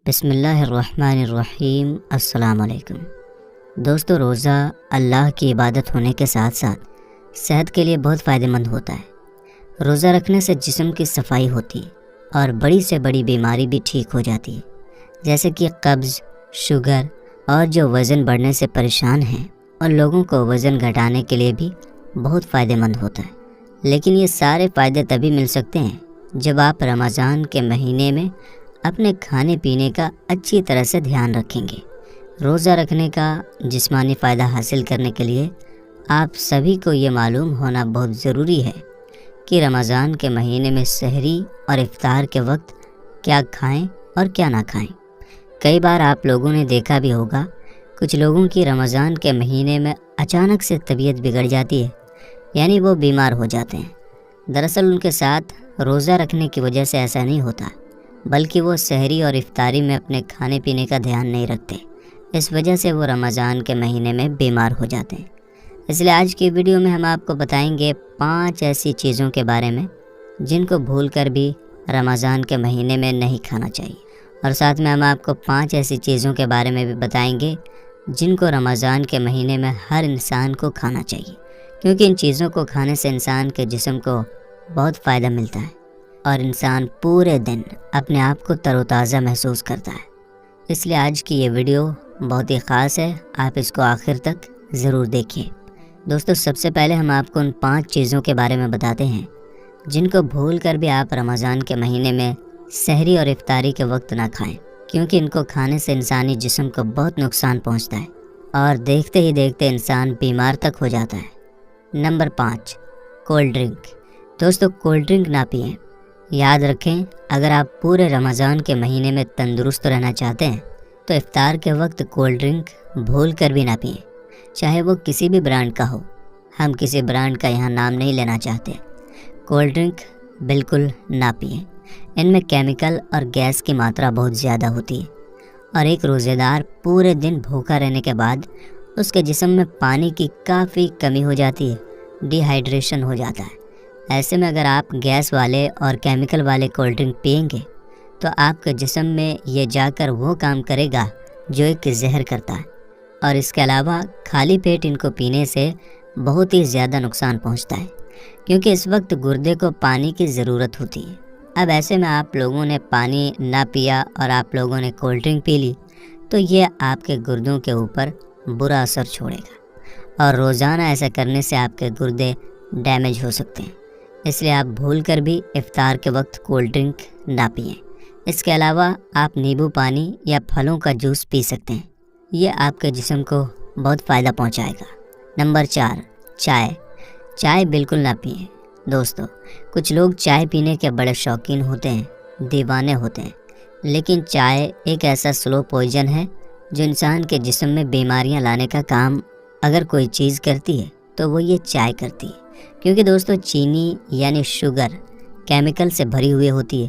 بسم اللہ الرحمن الرحیم۔ السلام علیکم دوستو، روزہ اللہ کی عبادت ہونے کے ساتھ ساتھ صحت کے لیے بہت فائدہ مند ہوتا ہے۔ روزہ رکھنے سے جسم کی صفائی ہوتی ہے اور بڑی سے بڑی بیماری بھی ٹھیک ہو جاتی ہے، جیسے کہ قبض، شوگر اور جو وزن بڑھنے سے پریشان ہیں اور لوگوں کو وزن گھٹانے کے لیے بھی بہت فائدہ مند ہوتا ہے۔ لیکن یہ سارے فائدے تبھی مل سکتے ہیں جب آپ رمضان کے مہینے میں اپنے کھانے پینے کا اچھی طرح سے دھیان رکھیں گے۔ روزہ رکھنے کا جسمانی فائدہ حاصل کرنے کے لیے آپ سبھی کو یہ معلوم ہونا بہت ضروری ہے کہ رمضان کے مہینے میں سحری اور افطار کے وقت کیا کھائیں اور کیا نہ کھائیں۔ کئی بار آپ لوگوں نے دیکھا بھی ہوگا، کچھ لوگوں کی رمضان کے مہینے میں اچانک سے طبیعت بگڑ جاتی ہے، یعنی وہ بیمار ہو جاتے ہیں۔ دراصل ان کے ساتھ روزہ رکھنے کی وجہ سے ایسا نہیں ہوتا، بلکہ وہ سحری اور افطاری میں اپنے کھانے پینے کا دھیان نہیں رکھتے، اس وجہ سے وہ رمضان کے مہینے میں بیمار ہو جاتے ہیں۔ اس لیے آج کی ویڈیو میں ہم آپ کو بتائیں گے 5 ایسی چیزوں کے بارے میں جن کو بھول کر بھی رمضان کے مہینے میں نہیں کھانا چاہیے، اور ساتھ میں ہم آپ کو 5 ایسی چیزوں کے بارے میں بھی بتائیں گے جن کو رمضان کے مہینے میں ہر انسان کو کھانا چاہیے، کیونکہ ان چیزوں کو کھانے سے انسان کے جسم کو بہت فائدہ ملتا ہے اور انسان پورے دن اپنے آپ کو تر و تازہ محسوس کرتا ہے۔ اس لیے آج کی یہ ویڈیو بہت ہی خاص ہے، آپ اس کو آخر تک ضرور دیکھیں۔ دوستو، سب سے پہلے ہم آپ کو ان 5 چیزوں کے بارے میں بتاتے ہیں جن کو بھول کر بھی آپ رمضان کے مہینے میں سحری اور افطاری کے وقت نہ کھائیں، کیونکہ ان کو کھانے سے انسانی جسم کو بہت نقصان پہنچتا ہے اور دیکھتے ہی دیکھتے انسان بیمار تک ہو جاتا ہے۔ Number 5، cold drink. دوستو، کولڈ ڈرنک نہ پئیں۔ یاد رکھیں، اگر آپ پورے رمضان کے مہینے میں تندرست رہنا چاہتے ہیں تو افطار کے وقت کولڈ ڈرنک بھول کر بھی نہ پئیں، چاہے وہ کسی بھی برانڈ کا ہو۔ ہم کسی برانڈ کا یہاں نام نہیں لینا چاہتے۔ کولڈ ڈرنک بالکل نہ پئیں، ان میں کیمیکل اور گیس کی ماترا بہت زیادہ ہوتی ہے، اور ایک روزے دار پورے دن بھوکا رہنے کے بعد اس کے جسم میں پانی کی کافی کمی ہو جاتی ہے، ڈی ہائیڈریشن ہو جاتا ہے۔ ایسے میں اگر آپ گیس والے اور کیمیکل والے کولڈ ڈرنک پئیں گے تو آپ کے جسم میں یہ جا کر وہ کام کرے گا جو ایک زہر کرتا ہے، اور اس کے علاوہ خالی پیٹ ان کو پینے سے بہت ہی زیادہ نقصان پہنچتا ہے، کیونکہ اس وقت گردے کو پانی کی ضرورت ہوتی ہے۔ اب ایسے میں آپ لوگوں نے پانی نہ پیا اور آپ لوگوں نے کولڈ ڈرنک پی لی تو یہ آپ کے گردوں کے اوپر برا اثر چھوڑے گا، اور روزانہ ایسا کرنے سے آپ کے گردے ڈیمیج ہو سکتے ہیں۔ اس لیے آپ بھول کر بھی افطار کے وقت کولڈ ڈرنک نہ پئیں۔ اس کے علاوہ آپ نیبو پانی یا پھلوں کا جوس پی سکتے ہیں، یہ آپ کے جسم کو بہت فائدہ پہنچائے گا۔ نمبر 4، چائے۔ چائے بالکل نہ پئیں۔ دوستو، کچھ لوگ چائے پینے کے بڑے شوقین ہوتے ہیں، دیوانے ہوتے ہیں، لیکن چائے ایک ایسا سلو پوائزن ہے جو انسان کے جسم میں بیماریاں لانے کا کام اگر کوئی چیز کرتی ہے تو وہ یہ چائے کرتی ہے، کیونکہ دوستو چینی یعنی شوگر کیمیکل سے بھری ہوئی ہوتی ہے،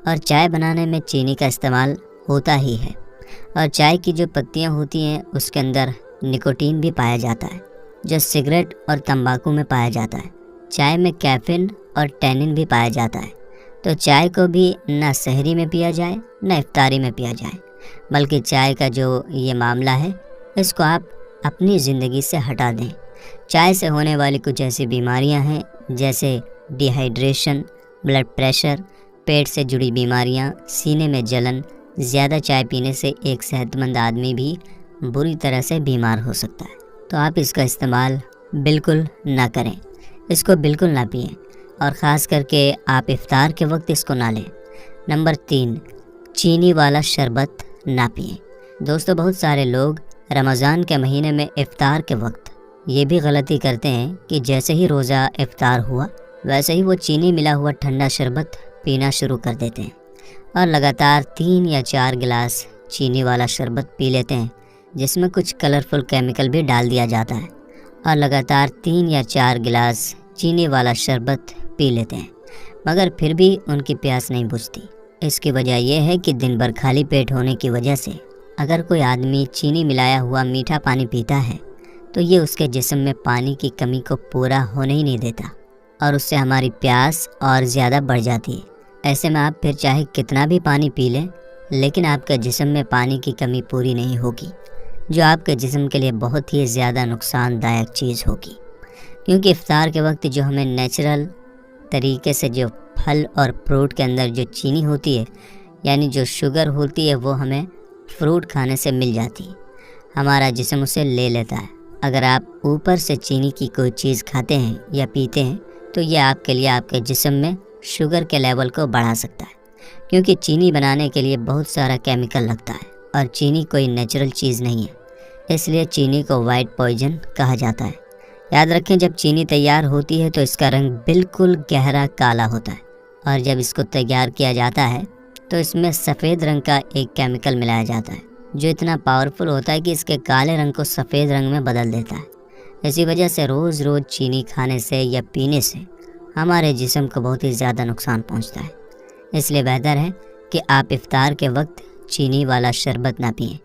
اور چائے بنانے میں چینی کا استعمال ہوتا ہی ہے، اور چائے کی جو پتیاں ہوتی ہیں اس کے اندر نکوٹین بھی پایا جاتا ہے جو سگریٹ اور تمباکو میں پایا جاتا ہے۔ چائے میں کیفین اور ٹینن بھی پایا جاتا ہے، تو چائے کو بھی نہ سحری میں پیا جائے نہ افطاری میں پیا جائے، بلکہ چائے کا جو یہ معاملہ ہے اس کو آپ اپنی زندگی سے ہٹا دیں۔ چائے سے ہونے والی کچھ ایسی بیماریاں ہیں جیسے ڈی ہائیڈریشن، بلڈ پریشر، پیٹ سے جڑی بیماریاں، سینے میں جلن۔ زیادہ چائے پینے سے ایک صحت مند آدمی بھی بری طرح سے بیمار ہو سکتا ہے، تو آپ اس کا استعمال بالکل نہ کریں، اس کو بالکل نہ پئیں، اور خاص کر کے آپ افطار کے وقت اس کو نہ لیں۔ نمبر 3، چینی والا شربت نہ پئیں۔ دوستو، بہت سارے لوگ رمضان کے مہینے میں افطار کے وقت یہ بھی غلطی کرتے ہیں کہ جیسے ہی روزہ افطار ہوا ویسے ہی وہ چینی ملا ہوا ٹھنڈا شربت پینا شروع کر دیتے ہیں، اور لگاتار 3 یا 4 گلاس چینی والا شربت پی لیتے ہیں جس میں کچھ کلرفل کیمیکل بھی ڈال دیا جاتا ہے، اور لگاتار 3 یا 4 گلاس چینی والا شربت پی لیتے ہیں، مگر پھر بھی ان کی پیاس نہیں بجھتی۔ اس کی وجہ یہ ہے کہ دن بھر خالی پیٹ ہونے کی وجہ سے اگر کوئی آدمی چینی ملایا ہوا میٹھا پانی پیتا ہے تو یہ اس کے جسم میں پانی کی کمی کو پورا ہونے ہی نہیں دیتا، اور اس سے ہماری پیاس اور زیادہ بڑھ جاتی ہے۔ ایسے میں آپ پھر چاہے کتنا بھی پانی پی لیں لیکن آپ کے جسم میں پانی کی کمی پوری نہیں ہوگی، جو آپ کے جسم کے لیے بہت ہی زیادہ نقصان دایک چیز ہوگی، کیونکہ افطار کے وقت جو ہمیں نیچرل طریقے سے جو پھل اور فروٹ کے اندر جو چینی ہوتی ہے، یعنی جو شوگر ہوتی ہے، وہ ہمیں فروٹ کھانے سے مل جاتی ہے، ہمارا جسم اسے لے لیتا ہے۔ اگر آپ اوپر سے چینی کی کوئی چیز کھاتے ہیں یا پیتے ہیں تو یہ آپ کے لیے آپ کے جسم میں شوگر کے لیول کو بڑھا سکتا ہے، کیونکہ چینی بنانے کے لیے بہت سارا کیمیکل لگتا ہے اور چینی کوئی نیچرل چیز نہیں ہے، اس لیے چینی کو وائٹ پوائزن کہا جاتا ہے۔ یاد رکھیں، جب چینی تیار ہوتی ہے تو اس کا رنگ بالکل گہرا کالا ہوتا ہے، اور جب اس کو تیار کیا جاتا ہے تو اس میں سفید رنگ کا ایک کیمیکل ملایا جاتا ہے جو اتنا پاورفل ہوتا ہے کہ اس کے کالے رنگ کو سفید رنگ میں بدل دیتا ہے۔ اسی وجہ سے روز روز چینی کھانے سے یا پینے سے ہمارے جسم کو بہت ہی زیادہ نقصان پہنچتا ہے۔ اس لیے بہتر ہے کہ آپ افطار کے وقت چینی والا شربت نہ پئیں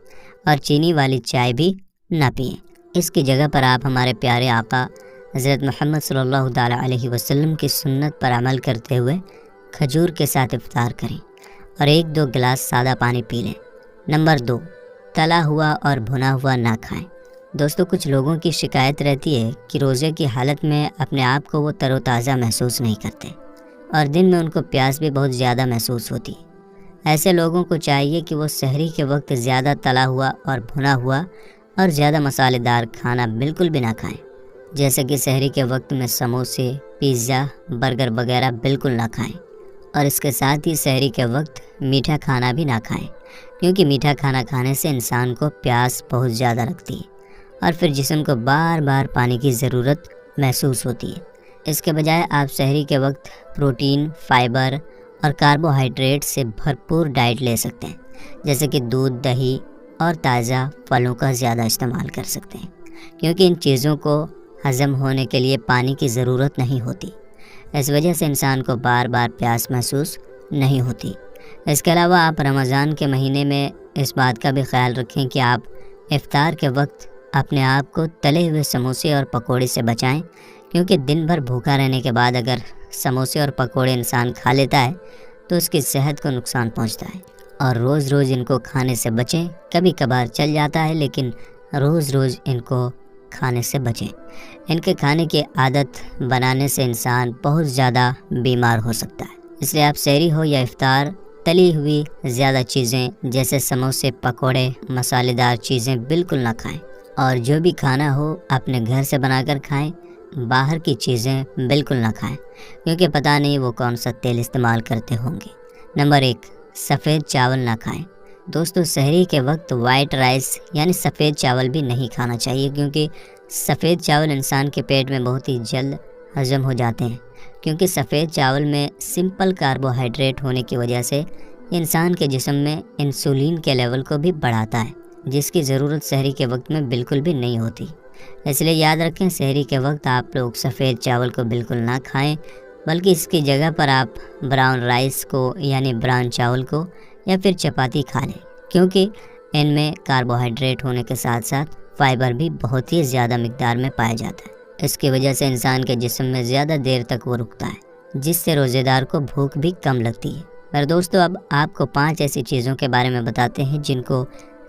اور چینی والی چائے بھی نہ پئیں۔ اس کی جگہ پر آپ ہمارے پیارے آقا حضرت محمد صلی اللہ تعالیٰ علیہ وسلم کی سنت پر عمل کرتے ہوئے کھجور کے ساتھ افطار کریں اور 1-2 گلاس سادہ پانی پی لیں۔ نمبر 2، تلا ہوا اور بھنا ہوا نہ کھائیں۔ دوستو، کچھ لوگوں کی شکایت رہتی ہے کہ روزے کی حالت میں اپنے آپ کو وہ تر و تازہ محسوس نہیں کرتے اور دن میں ان کو پیاس بھی بہت زیادہ محسوس ہوتی ہے۔ ایسے لوگوں کو چاہیے کہ وہ سحری کے وقت زیادہ تلا ہوا اور بھنا ہوا اور زیادہ مسالے دار کھانا بالکل بھی نہ کھائیں، جیسے کہ سحری کے وقت میں سموسے، پیزا، برگر وغیرہ بالکل نہ کھائیں، اور اس کے ساتھ ہی سحری کے وقت میٹھا کھانا بھی نہ کھائیں، کیونکہ میٹھا کھانا کھانے سے انسان کو پیاس بہت زیادہ لگتی ہے اور پھر جسم کو بار بار پانی کی ضرورت محسوس ہوتی ہے۔ اس کے بجائے آپ سحری کے وقت پروٹین، فائبر اور کاربوہائیڈریٹ سے بھرپور ڈائٹ لے سکتے ہیں، جیسے کہ دودھ، دہی اور تازہ پھلوں کا زیادہ استعمال کر سکتے ہیں، کیونکہ ان چیزوں کو ہضم ہونے کے لیے پانی کی ضرورت نہیں ہوتی۔ اس وجہ سے انسان کو بار بار پیاس محسوس نہیں ہوتی۔ اس کے علاوہ آپ رمضان کے مہینے میں اس بات کا بھی خیال رکھیں کہ آپ افطار کے وقت اپنے آپ کو تلے ہوئے سموسے اور پکوڑے سے بچائیں، کیونکہ دن بھر بھوکا رہنے کے بعد اگر سموسے اور پکوڑے انسان کھا لیتا ہے تو اس کی صحت کو نقصان پہنچتا ہے، اور روز روز ان کو کھانے سے بچیں۔ کبھی کبھار چل جاتا ہے، لیکن روز روز ان کو کھانے سے بچیں۔ ان کے کھانے کی عادت بنانے سے انسان بہت زیادہ بیمار ہو سکتا ہے، اس لیے آپ سحری ہو یا افطار، تلی ہوئی زیادہ چیزیں جیسے سموسے، پکوڑے، مسالے دار چیزیں بالکل نہ کھائیں، اور جو بھی کھانا ہو اپنے گھر سے بنا کر کھائیں، باہر کی چیزیں بالکل نہ کھائیں، کیونکہ پتہ نہیں وہ کون سا تیل استعمال کرتے ہوں گے۔ نمبر 1، سفید چاول نہ کھائیں۔ دوستو، سحری کے وقت وائٹ رائس یعنی سفید چاول بھی نہیں کھانا چاہیے، کیونکہ سفید چاول انسان کے پیٹ میں بہت ہی جلد ہضم ہو جاتے ہیں، کیونکہ سفید چاول میں سمپل کاربوہائیڈریٹ ہونے کی وجہ سے انسان کے جسم میں انسولین کے لیول کو بھی بڑھاتا ہے، جس کی ضرورت سحری کے وقت میں بالکل بھی نہیں ہوتی۔ اس لیے یاد رکھیں، سحری کے وقت آپ لوگ سفید چاول کو بالکل نہ کھائیں، بلکہ اس کی جگہ پر آپ براؤن رائس کو یعنی براؤن چاول کو یا پھر چپاتی کھا لیں، کیونکہ ان میں کاربوہائیڈریٹ ہونے کے ساتھ ساتھ فائبر بھی بہت ہی زیادہ مقدار میں پایا جاتا ہے۔ اس کی وجہ سے انسان کے جسم میں زیادہ دیر تک وہ رکتا ہے، جس سے روزے دار کو بھوک بھی کم لگتی ہے۔ میرے دوستو، اب آپ کو 5 ایسی چیزوں کے بارے میں بتاتے ہیں جن کو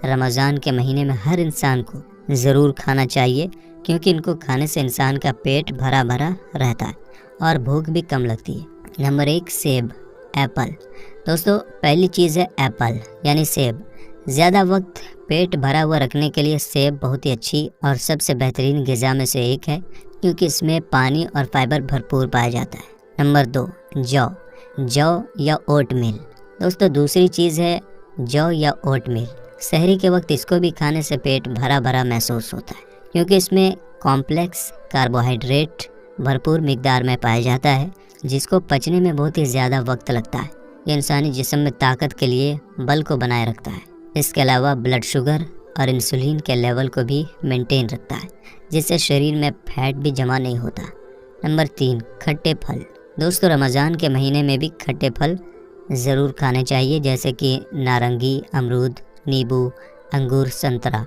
رمضان کے مہینے میں ہر انسان کو ضرور کھانا چاہیے، کیونکہ ان کو کھانے سے انسان کا پیٹ بھرا بھرا رہتا ہے اور بھوک بھی کم لگتی ہے۔ نمبر 1، سیب، ایپل۔ دوستو، پہلی چیز ہے ایپل یعنی سیب۔ زیادہ وقت پیٹ بھرا ہوا رکھنے کے لیے سیب بہت ہی اچھی اور سب سے بہترین غذا میں سے ایک ہے، کیونکہ اس میں پانی اور فائبر بھرپور پایا جاتا ہے۔ نمبر 2، جو یا اوٹ میل۔ دوستو، دوسری چیز ہے جو یا اوٹ میل۔ سحری کے وقت اس کو بھی کھانے سے پیٹ بھرا بھرا محسوس ہوتا ہے، کیونکہ اس میں کمپلیکس کاربوہائیڈریٹ بھرپور مقدار میں پایا جاتا ہے، جس کو پچنے میں بہت ہی زیادہ وقت لگتا ہے۔ یہ انسانی جسم میں طاقت کے لیے بل کو بنائے رکھتا ہے۔ اس کے علاوہ بلڈ شوگر اور انسولین کے لیول کو بھی مینٹین رکھتا ہے، جس سے شریر میں فیٹ بھی جمع نہیں ہوتا۔ نمبر 3، کھٹے پھل۔ دوستو، رمضان کے مہینے میں بھی کھٹے پھل ضرور کھانے چاہیے، جیسے کہ نارنگی، امرود، نیبو، انگور، سنترا،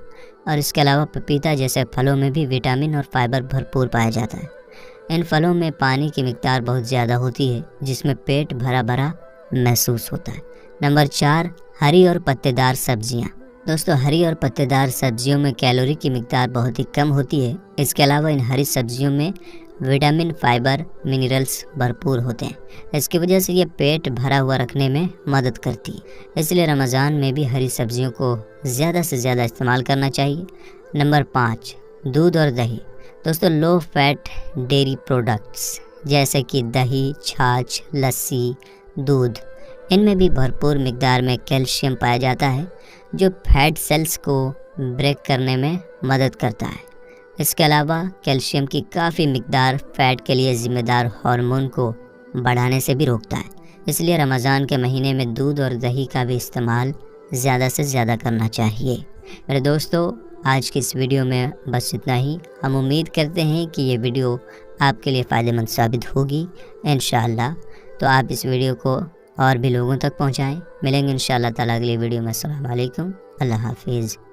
اور اس کے علاوہ پپیتا جیسے پھلوں میں بھی وٹامن اور فائبر بھرپور پایا جاتا ہے۔ ان پھلوں میں پانی کی مقدار بہت زیادہ ہوتی ہے، جس میں پیٹ بھرا بھرا محسوس ہوتا ہے۔ نمبر 4، ہری اور پتے دار سبزیاں۔ دوستو ہری اور پتے دار سبزیوں میں کیلوری کی مقدار بہت ہی کم ہوتی ہے۔ اس کے علاوہ ان ہری سبزیوں میں وٹامن، فائبر، منرلز بھرپور ہوتے ہیں۔ اس کی وجہ سے یہ پیٹ بھرا ہوا رکھنے میں مدد کرتی ہے۔ اس لیے رمضان میں بھی ہری سبزیوں کو زیادہ سے زیادہ استعمال کرنا چاہیے۔ نمبر 5، دودھ اور دہی۔ دوستو لو فیٹ ڈیری پروڈکٹس جیسے کہ دہی، چھاچھ، لسی، دودھ، ان میں بھی بھرپور مقدار میں کیلشیم پایا جاتا ہے جو فیٹ سیلز کو بریک کرنے میں مدد کرتا ہے۔ اس کے علاوہ کیلشیم کی کافی مقدار فیٹ کے لیے ذمہ دار ہارمون کو بڑھانے سے بھی روکتا ہے۔ اس لیے رمضان کے مہینے میں دودھ اور دہی کا بھی استعمال زیادہ سے زیادہ کرنا چاہیے۔ میرے دوستو، آج کی اس ویڈیو میں بس اتنا ہی۔ ہم امید کرتے ہیں کہ یہ ویڈیو آپ کے لیے فائدہ مند ثابت ہوگی انشاءاللہ۔ تو آپ اس ویڈیو کو اور بھی لوگوں تک پہنچائیں۔ ملیں گے انشاءاللہ تعالیٰ اگلی ویڈیو میں۔ السلام علیکم، اللہ حافظ۔